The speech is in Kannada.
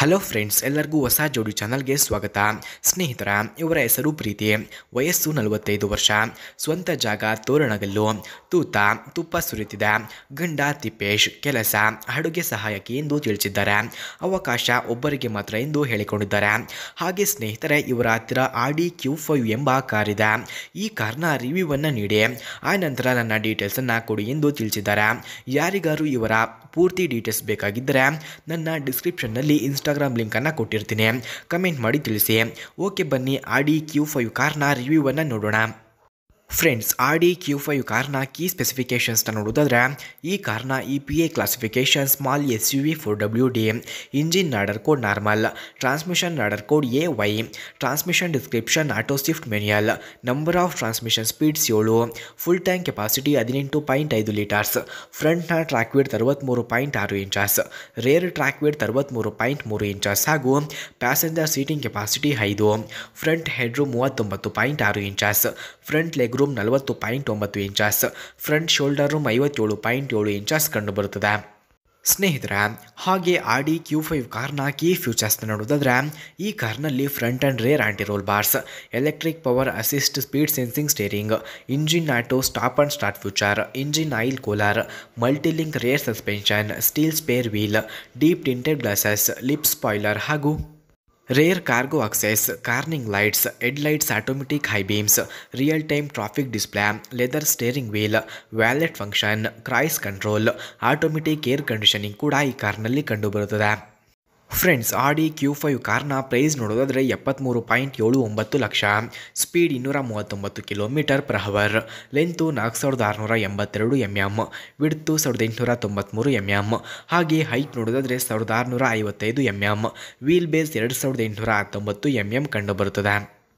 ಹಲೋ ಫ್ರೆಂಡ್ಸ್, ಎಲ್ಲರಿಗೂ ಹೊಸ ಜೋಡಿ ಚಾನಲ್ಗೆ ಸ್ವಾಗತ. ಸ್ನೇಹಿತರ, ಇವರ ಹೆಸರು ಪ್ರೀತಿ. ವಯಸ್ಸು 45 ವರ್ಷ. ಸ್ವಂತ ಜಾಗ ತೋರಣಗಲ್ಲು. ತೂತ ತುಪ್ಪ ಸುರಿತಿದೆ. ಗಂಡ ತಿಪ್ಪೇಶ್. ಕೆಲಸ ಅಡುಗೆ ಸಹಾಯಕಿ ಎಂದು ತಿಳಿಸಿದ್ದಾರೆ. ಅವಕಾಶ ಒಬ್ಬರಿಗೆ ಮಾತ್ರ ಎಂದು ಹೇಳಿಕೊಂಡಿದ್ದಾರೆ. ಹಾಗೆ ಸ್ನೇಹಿತರೆ, ಇವರ ಹತ್ತಿರ ಆಡಿ Q5 ಎಂಬ ಕಾರ್ ಇದೆ. ಈ ಕಾರ್ನ ರಿವ್ಯೂವನ್ನು ನೀಡಿ ಆ ನಂತರ ನನ್ನ ಡೀಟೇಲ್ಸನ್ನು ಕೊಡಿ ಎಂದು ತಿಳಿಸಿದ್ದಾರೆ. ಯಾರಿಗಾರು ಇವರ ಪೂರ್ತಿ ಡೀಟೇಲ್ಸ್ ಬೇಕಾಗಿದ್ದರೆ ನನ್ನ ಡಿಸ್ಕ್ರಿಪ್ಷನ್ನಲ್ಲಿ ಇನ್ಸ್ಟಾಗ್ರಾಮ್ ಲಿಂಕನ್ನು ಕೊಟ್ಟಿರ್ತೀನಿ. ಕಮೆಂಟ್ ಮಾಡಿ ತಿಳಿಸಿ. ಓಕೆ, ಬನ್ನಿ ಆಡಿ Q5 ಕಾರ್ನ ರಿವ್ಯೂವನ್ನು ನೋಡೋಣ. ಫ್ರೆಂಡ್ಸ್, ಆಡಿ Q5 ಕಾರ್ನ ಕೀ ಸ್ಪೆಸಿಫಿಕೇಷನ್ಸ್ನ ನೋಡೋದಾದರೆ, ಈ ಕಾರ್ನ EPA classification small SUV 4WD, engine order code normal, transmission order code AY, transmission description auto shift manual, number of transmission speeds 7, full tank capacity 18.5 litres, ಫ್ರಂಟ್ನ track width 63.6 inches, rear track width 63.3 inches ಹಾಗೂ passenger seating capacity 5, front headroom 39.6 inches, front leg room 40.9 inches, front shoulder room 57.7 inches ಕಂಡುಬರುತ್ತದೆ. ಸ್ನೇಹಿತರೆ, ಹಾಗೆ ಆಡಿ Q5 ಕಾರ್ನ ಕೀ ಫ್ಯೂಚರ್ಸ್ನ ನೋಡೋದಾದರೆ, ಈ ಕಾರ್ನಲ್ಲಿ front and rear anti roll bars, electric power assist speed sensing steering, engine auto stop and start feature, engine oil cooler, multilink rear suspension, steel spare wheel, deep tinted glasses, lip spoiler ಹಾಗೂ rear cargo access, cornering lights, headlights automatic high beams, real time traffic display, leather steering wheel, valet function, cruise control, automatic air conditioning ಕೂಡ ಈ ಕಾರ್ನಲ್ಲಿ ಕಂಡುಬರುತ್ತದೆ. ಫ್ರೆಂಡ್ಸ್, ಆಡಿ Q5 ಕಾರ್ನ ಪ್ರೈಸ್ ನೋಡೋದಾದರೆ 73.79 lakh, speed 239 km/h, length 4682 mm, width 1893 mm, ಹಾಗೆ ಹೈಟ್ ನೋಡೋದಾದರೆ 1655 mm, ವೀಲ್ ಬೇಸ್ 2819 mm ಕಂಡುಬರುತ್ತದೆ.